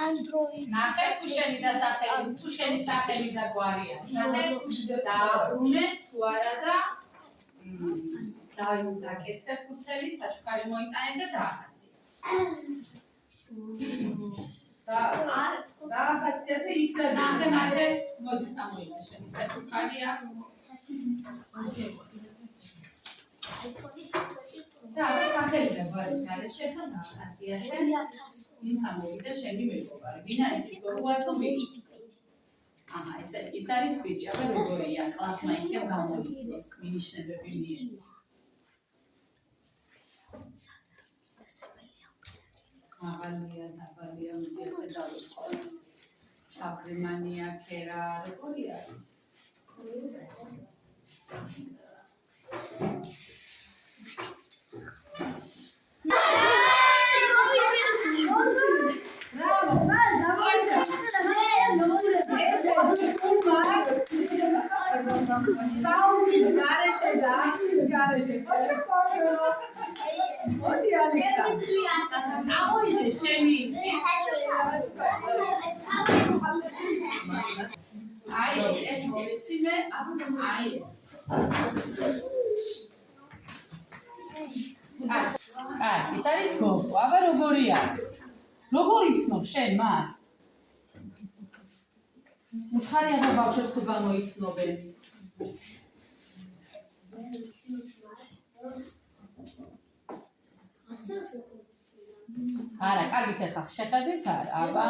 Android. ნახე თუ შენი და სახელი, თუ შენი სახელი და გვარია. ნახე დააბრუნე თუ არა და დაკეთე ხუთელი, საჩუქარი მოიტანე და დაახასიათე. დაახასიათე იქ და ნახე მათე მოდი წამოიღე შენი საჩუქარია. და სახელი და გვარის გარეშე და დაახასიათე. ვინ ამოვიდა შენი მეგობარი? ვინ არის ის გოგოა თუ ბიჭი? აჰა, ეს არის ბიჭი. აბა როგორია? კლასმა იქნებ გამოიცნოს, მინიშნებები მიეც. მაღალია, დაბალია, მოდი ასე დავუსვათ. შავრიმანია, ქერა, როგორი არის? საუნის გარეშე და ახსნის გარეშე ოჩა პარლო მოდი ალექსანდრე წამოიღე შენი აი ეს მოვიციმე აი ეს ის არის გოგო აბა როგორი არის როგორ იცნობ შენ მას უთხარი აბა ბავშვებს თუ გამოიცნობენ არა, კარგით ახლა შეხედვით არა, აბა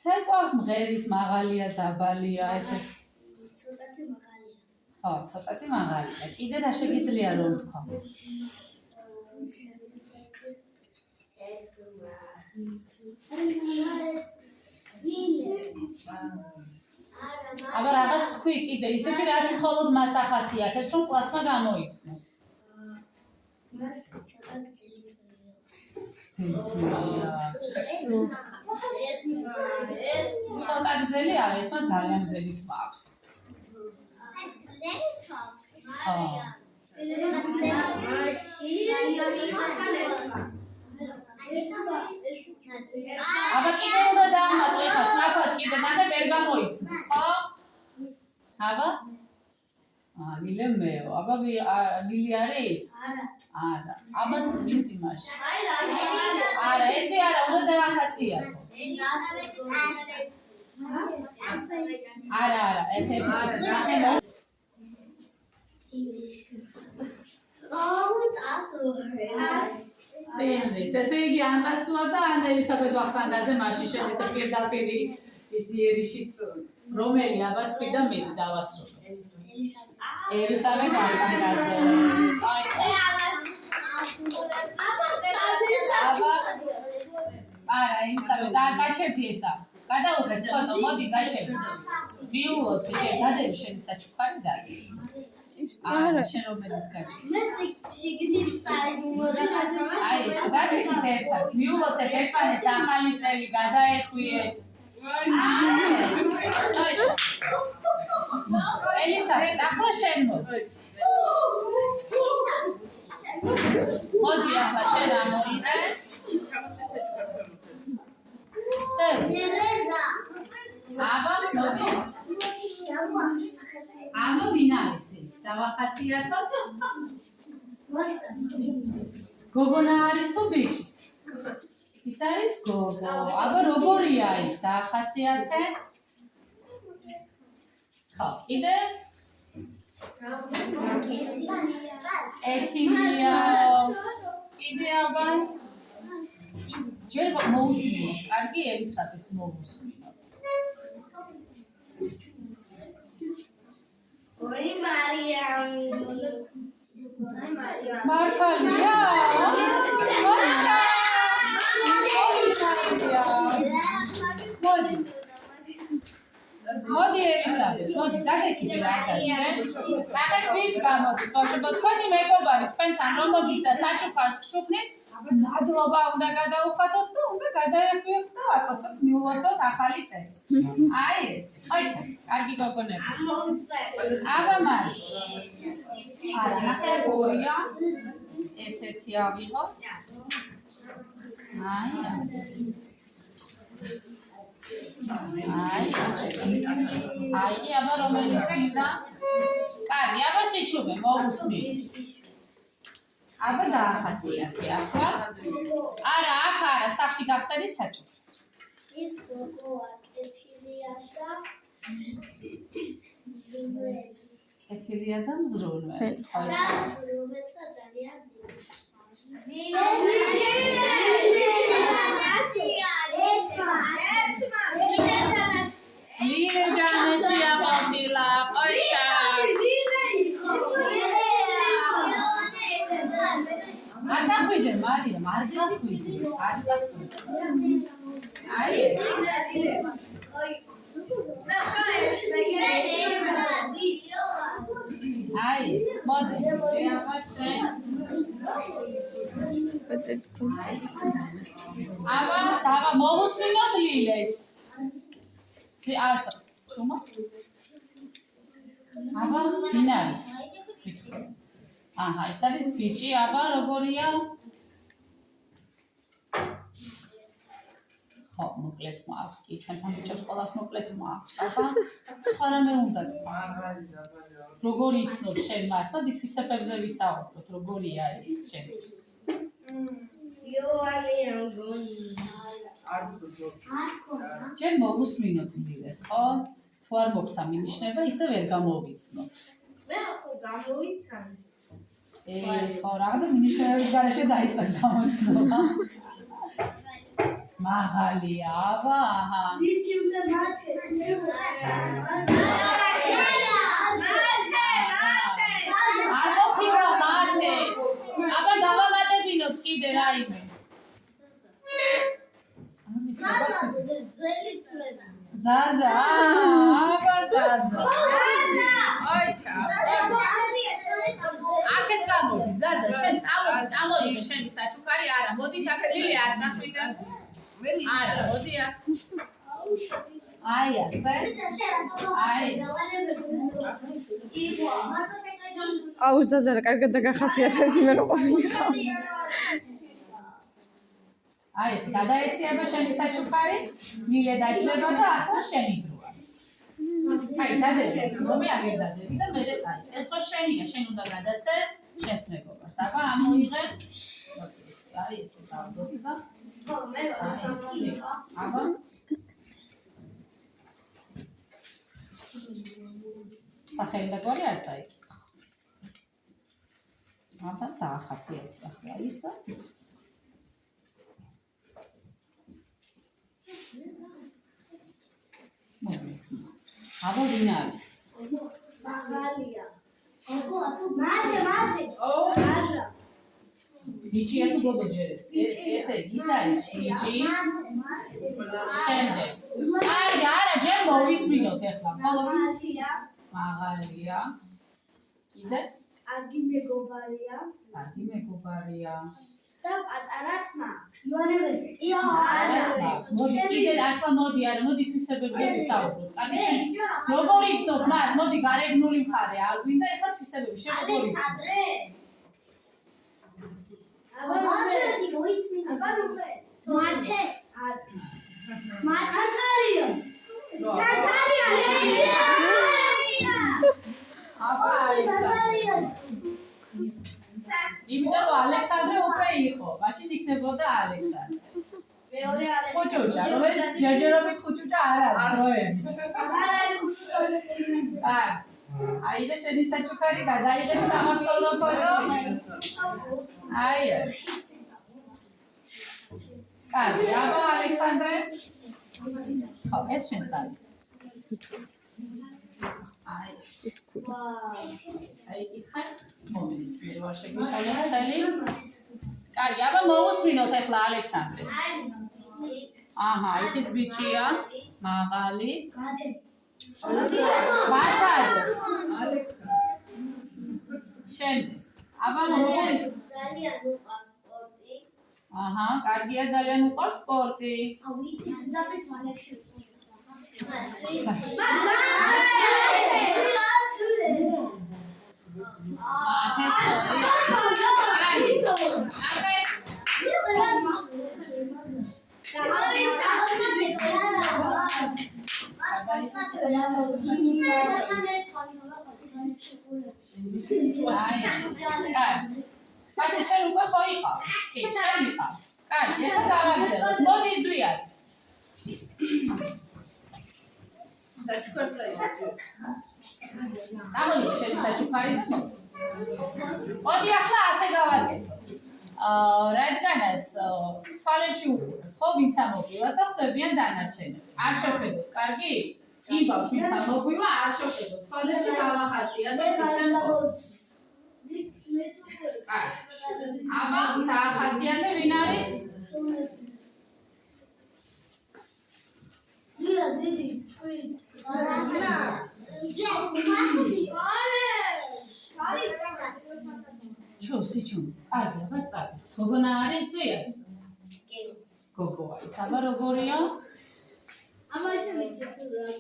ცეკვავს მღერის მაღალია, დაბალია, ესე ცოტათი მაღალია. ხო, ცოტათი მაღალია. კიდე რა შეგიძლია რომ თქვა? აბა რაღაც თქვი კიდე, ისეთი რაც მხოლოდ მას ახასიათებს, რომ კლასმა გამოიცნოს. მას ცოტა გძელი თვლია. ცოტა გძელი არის, მას ძალიან გძელი თმა აქვს. აბა კიდე უნდა დავამატო ეხლა საფოთ კიდე ნახე ვერ გამოიცნოს, ხო? აბა? ლილე მეო, აბა ლილი არის? არა. აბა მივიდი მაშინ. არა, ესე არა, უნდა დავახასიათო. არა, ეხება. ესე იგი ანტასუა და ანა ელისაბედ ვახტანგაძე მაშინ შენ ესე პირდაპირი ის იერიშით რომელი აბა თქვი და მე დავასრულე. ელისაბედ ვახტანგაძე. არა, ელისაბედ გაჩერდი ესა. გადაუღეთ ფოტო, მოდი გაჩერდი. მიულოცე, გადადი შენი საჩუქარი და არა, შენ რომელიც გაჩერდი. მე შეგდით საერთოდ აი, გადაგეთ ერთად. მიულოცეთ ერთმანეთს ახალი წელი გადაეხვიეთ. ელისაბედ, ახლა შენ მოდი. მოდი ახლა შენ ამოიღე. აბა, მოდი. აბა, ვინ არის ის? დავახასიათოთ. გოგონა არის თუ ბიჭი? ის არის გოგო. აბა, როგორია ის? დაახასიათე. ხო, კიდე? ეთილია. კიდე აბა? ჯერ მოусმინო. კარგი ელისაბედს მოусმინო. ოი მარიამ. მართალია? მოდი. მოდი ელისაბედ, მოდი, დაგეკიჯე რაღაცა. ნახეთ ვინც გამოდის, ბავშვებო, თქვენი მეგობარი თქვენთან რომ მოდის და საჩუქარს გჩუქნით, მადლობა უნდა გადაუხატოთ და უნდა გადაეხვიოთ და აკოცოთ, მიულოცოთ ახალი წელი. აი ეს, ოჩა, კარგი გოგონები. აბა მარი. არა, ნახე როგორია. ერთ-ერთი ავიღოთ. აი აბა რომელიც გინდა? კარგი, აბა სიჩუმე მოვუსმი. აბა დაახასიათე ახლა. არა, აქ არა, სახში გახსენით საჩუქრად. ის გოგოა კეთილია და ზრუნველი. კეთილია და მზრუნველი. რომელსაც ძალიან ლილე ჯანაშია მოკილა, ყოჩა. არ დახვიდე მარიამ, არ დახვიდე. აი მოდი, აბა შენ. აბა მოვუსმინოთ ლილეს. ჩუმა. აბა ვინ არის? აჰა, ეს არის ბიჭი, აბა როგორია? ხო, მოკლედ მაქვს კი, ჩვენთან ბიჭებს ყველას მოკლედ მაქვს. აბა, სხვა რამე უნდა თქვა. როგორი იცნობ შენ მას? მოდი თვისებებზე ვისაუბროთ, როგორია ეს შენთვის? იოანი ამგონი. ჯერ მოვუსმინოთ ლილეს, ხო? თუ არ მოგცა მინიშნება, ისე ვერ გამოვიცნოთ. მე ხო გამოვიცანი. ხო, რაღაცა მინიშნებების გარეშე დაიწყეს გამოცნობა. მაღალია, აბა, აჰა. ვიცი უნდა მათე. არ მოფიქრა მათე. აბა დავამატებინოთ კიდე რაიმე. ზაზა, აბა ზაზა. ოჩა. აქეთ გამოდი, ზაზა, შენ წამოიღე შენი საჩუქარი, არა, მოდით აქ ლილე არ წასვიდე. არა, მოდი აქ. აი ასე. აი. აუ ზაზა რა კარგად დაგახასიათეთ მე რო ყოფილიყავ. აი ეს გადაეციება შენი საჩუქარი, ლილე დაჭრება და ახლა შენი დრო არის. აი დადები ეს მომი აღარ დადები და მე წაი. ეს ხო შენია, შენ უნდა გადაცე შენს მეგობარს. აბა ამოიღე. აი ესე დავდოთ და ხო, მე აბა სახელი და გვარი არ წაიკითხა. აბა დაახასიათე ახლა ის და აბა ვინ არის? მაღალია. გოგოა თუ მადე. აშა. ბიჭია თუ გოგო ჯერეს? ესე ის არის ბიჭი. შემდეგ. არა, ჯერ მოვისმინოთ ახლა. ხოლო მაღალია. კიდე? კარგი მეგობარია. კარგი მეგობარია. და პატარაც მაქვს. იონებესი. მოდი კიდე ახლა მოდი, არა, მოდი თვისებებზე ვისაუბროთ. კარგი შენ როგორ იცნობ მას? მოდი გარეგნული მხარე არ გვინდა, ახლა თვისებები შენ როგორ იცნობ? ალექსანდრე. აბა მოიჩერდი მოისმინე. აბა რუბე. მათე. მათარია. აბა ალექსანდრე. იმიტომ რომ ალექსანდრე უკვე იყო, მაშინ იქნებოდა ალექსანდრე. მეორე ალექსანდრე. ხუჭუჭა, რომელიც ჯერჯერობით ხუჭუჭა არ არის დროებით. აი და შენი საჩუქარი გადაიღეთ სამახსოვრო ფოტო. აი ეს. კარგი, აბა ალექსანდრე. ხო, ეს შენ წავი. აი. აი, იქა მომენტს მე ვარ შეგვიშალოს ხელი. კარგი, აბა მოვუსმინოთ ახლა ალექსანდრეს. აჰა, ისიც ბიჭია, მაღალი. მაცადეთ. შემდეგ. აბა მოვუსმინოთ. ძალიან უყვარს სპორტი. აჰა, კარგია, ძალიან უყვარს სპორტი. ავიცი, დაფეთ მალებში. კაი, შენ უკვე ხო იყავ? კი, შენ იყავ. კაი, ეხლა გავაგზავნოთ. მოდი ზვიად. საჩუქართან ის. გამოდით შენი საჩუქარი და მოდი ახლა ასე გავაკეთოთ. რადგანაც თვალებში უყურებთ, ხო ვინც ამოგვივა და ხვდებიან დანარჩენები. არ შევხედოთ, კარგი? იმ ბავშვს ვინც ამოგვივა, არ შევხედოთ. თვალებში გავახასიათოთ ისე მოხდეთ. აბა, დაახასიათე ვინ არის? ჩო, სიჩუ. კარგი, აბა სტარტ. გოგონა არის ზვია? კი. გოგო არის. აბა როგორია? ამაში ვიცით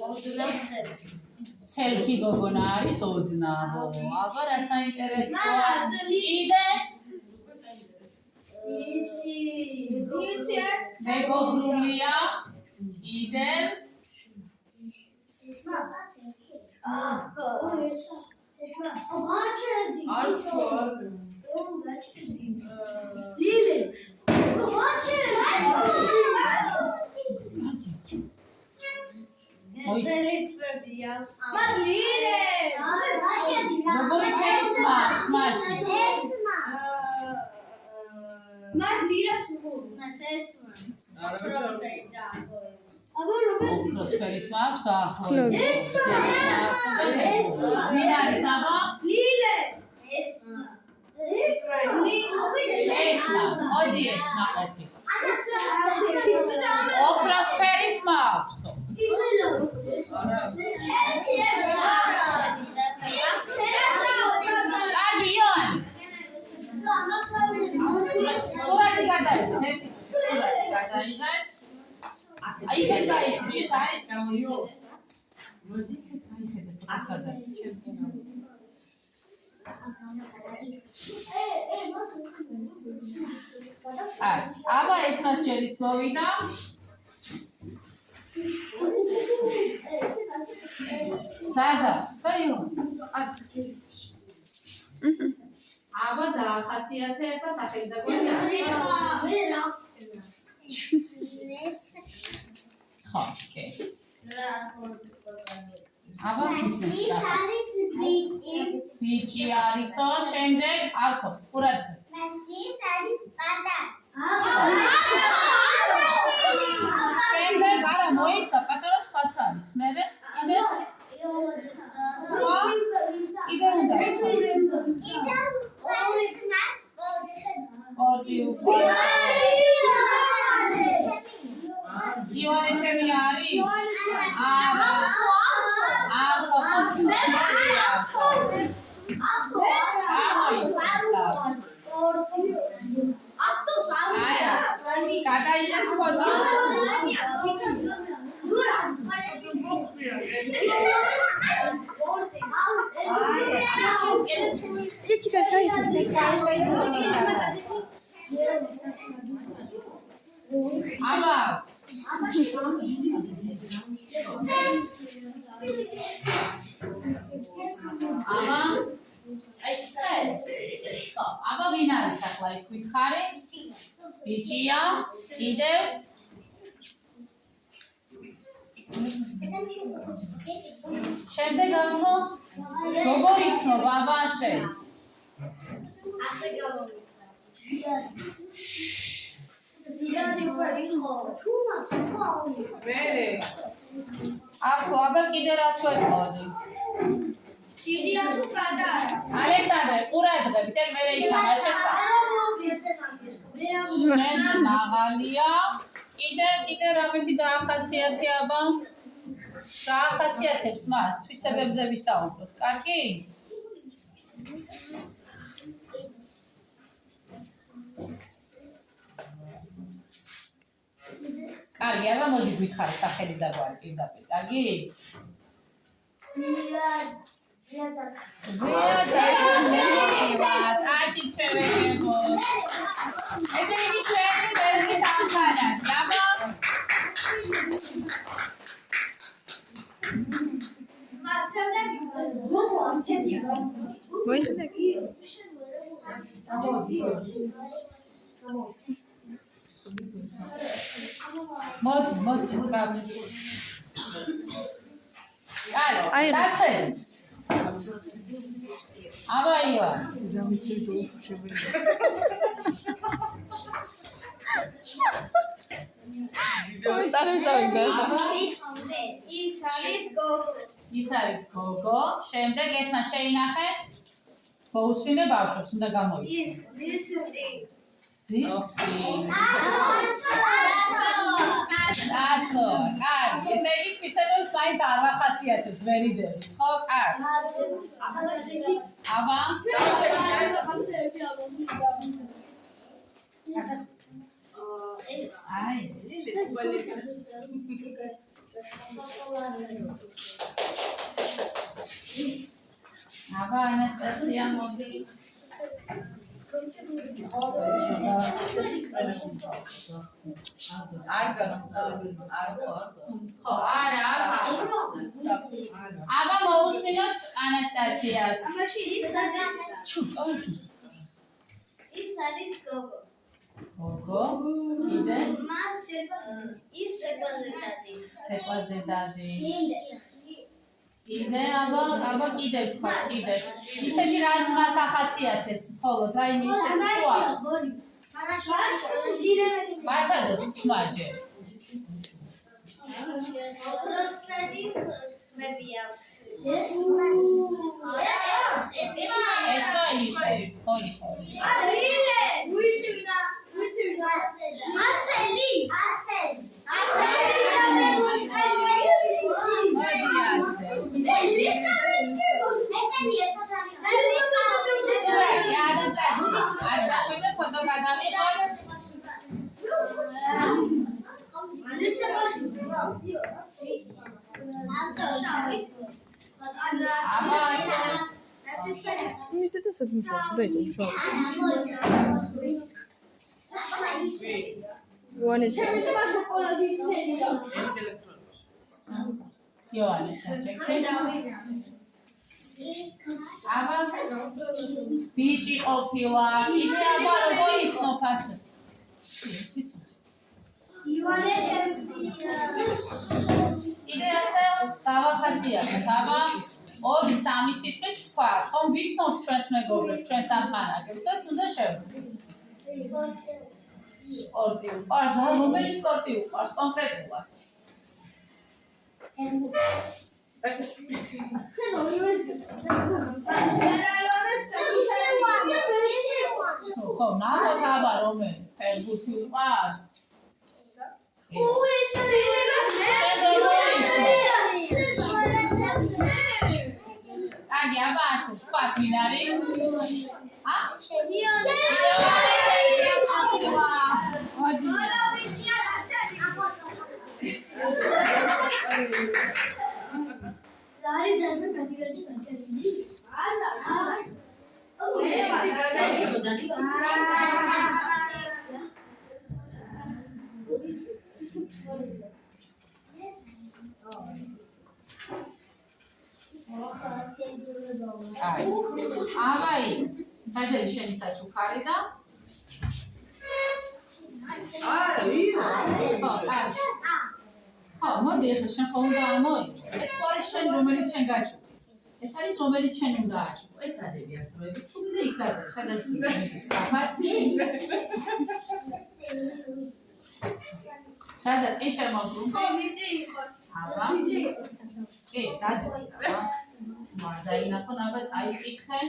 ოდნავ ცელკი გოგონა არის ოდნავო. აბა რა საინტერესოა? იდე? იცი მეგობრულია? იდე? როგორი ფერის მაში? ოქროსფერით მაქვს და ახლოს. ვინ არის აბა? ესმა, მოდი ესმა ყოფი. ოქროსფერით მაქვს. კარგი, იონი. სურათი გადაიღეთ. სურათი გადაიღეთ. აი ეს აიხდით, აი გამოიო. მოდი აიხედეთ, ასადა. აბა ესმას ჯერიც მოვიდა. ზაზა, და იონი. აბა დაახასიათე ახლა სახელი და გვერდი. ხო, კი. აბა ის არის ბიჭი. ბიჭი არისო, შემდეგ ავთო, ყურად. ის არის პანდა. შემდეგ არა მოიცა, პატარა სხვაც არის. მერე იდე უნდა. სპორტი უკვე. იონი ჩემი არის? არა. გადაიღეთ ფოტო. იქიდან გაიხადე. აბა აბა ვინ არის ახლა ის გითხარი? ბიჭია, კიდევ? შემდეგ ავთო? როგორ იცნობ აბა შენ? ასე გავამიცა. მერე ავთო, აბა კიდე რას ვეთქოდი? დიდი ათუ კადა. ალექსანდრე, ყურადღებით, ეგ მერე ითამაშესა. ეს მაღალია. კიდე რამეთი დაახასიათე აბა? დაახასიათებს მას, თვისებებზე ვისაუბროთ, კარგი? კარგი, აბა მოდი გითხარი სახელი და გვარი პირდაპირ, კარგი? ზიადად აში შევეკებოთ. ესე იგი ჩვენი ვერდის ამხანად, აბა? მოიხდა კი? მოდი, გავი. აი, დასხედეთ. აბა იო. კომენტარები წავიდა. ის არის გოგო. შემდეგ ეს მას შეინახე. მოусვინე ბავშვებს, უნდა გამოიცნო. ზისწი. ასო, კარგი. ესე იგი თვითონაც მაინც არ ვახასიათებ ვერიდები. ხო, კარგი. აბა? აი. აბა ანასტასია მოდი. აბა მოусმინოთ ანასტასიას. ის არის გოგო. გოგო, კიდე? ის ცეკვაზე დადის. ცეკვაზე დადის. კიდე, აბა კიდე სხვა, კიდე. ისეთი რაც მას ახასიათებს, მხოლოდ რაიმე ისეთი თუ აქვს. მაცადოთ თქმა ჯერ. ოქროსკედის ხმები აქვს. ეს რა იყო? ხოი. მისდეთ ასეთ მუშაობს, დაიწყო მუშაობა. იოანეს იოანე ჩეკე. აბა ბიჭი ყოფილა. იდე აბა როგორ იცნობ ასე? ივანე იდე ასე დავახასიათებ. აბა 2-3 სიტყვით თქვა, ხომ ვიცნობთ ჩვენს მეგობრებს, ჩვენს ამხანაგებს, ეს უნდა შევძლებთ. სპორტი უყვარს, რომელი სპორტი უყვარს კონკრეტულად? ხო, ნახოთ აბა რომელი ფეხბურთი უყვარს? კარგი, აბა ასე ვთქვათ, ვინ არის? აბაი, ბაძები შენი საჩუქარი და ხო, მოდი ახლა შენ ხომ უნდა ამოიწო. ეს ხო არის შენ რომელიც შენ გაჩუქის. ეს არის რომელიც შენ უნდა აჩუქო. ეს დადები აქ დროებით. თუ კიდე იქ დადები, სადაც მიდიხარ. სადაც ის შემოგვიყვება. აბა. კი, დადები. დაინახო აბა წაიკითხე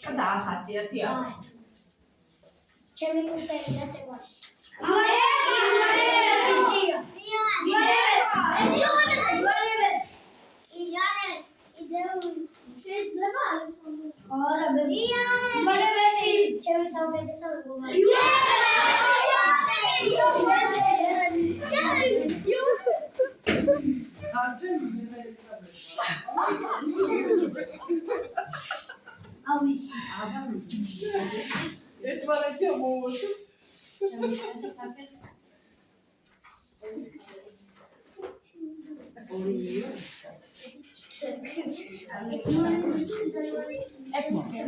და დაახასიათე აქ. ჩემი კურსები და სეკვაში. ერთმანეთი ამოვუშვებს. ეს მოხდა.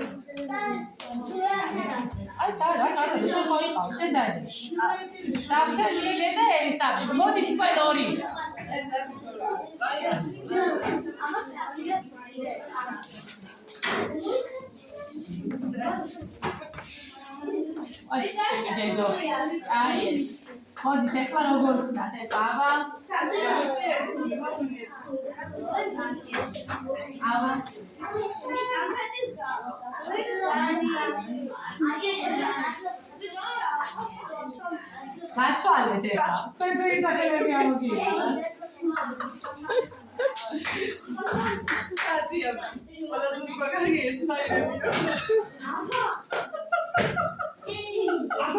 აი საერთოდ შენ მოიყავ, შენ დაიჯერ. დავჭერ ლილე და ელისაბედ. მოდი თქვენ ორი. აი შეგედო. აი ეს. მოდი ეხლა როგორ ვქნათ ეს აბა. აბა. გაცვალეთ ეხლა. თქვენ ძველი სახელები ამოგიყვანთ. ატია. ყველა ზურგაგარი ერთნაირებია.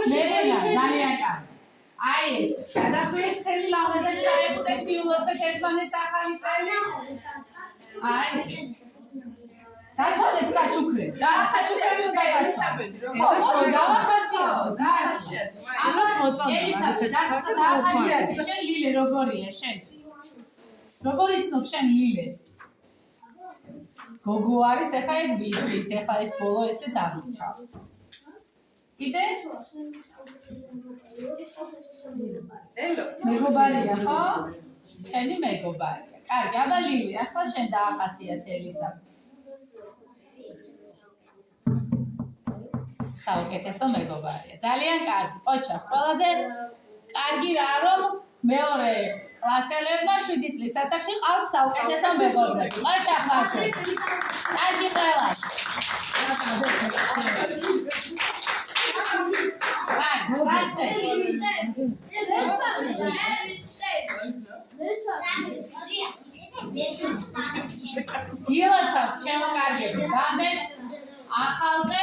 მერენა ძალიან კარგი. აი ეს, გადახვიეთ ხელი ლავაზე ჩაებუდეთ მიულოცეთ ერთმანეთს ახალი წელი. აი ეს. დაცვალეთ საჩუქრები. და საჩუქრები უნდა ელისაბედი ხო, დავახასიათო. ამას მოწონდა. ელისაბედი, დაახასიათე, შენ ლილე როგორია შენთვის? როგორ იცნობ შენ ლილეს? გოგო არის, ეხლა ეგ ვიცით, ეხლა ეს ბოლო ესე დამიჩა. კიდე? ელო. მეგობარია, ხო? შენი მეგობარია. კარგი, აბა ლილი, ახლა შენ დაახასიათე ელისაბედი. საუკეთესო მეგობარია. ძალიან კარგი. ოჩა, ყველაზე კარგი რა რომ მეორე კლასელებმა 7 წლის ასაკში ყავთ საუკეთესო მეგობრები. ოჩა, ხმართ. ტაში ყველას. აი, ვასტე. გილოცავთ, ჩემო კარგები. გამდეთ ახალზე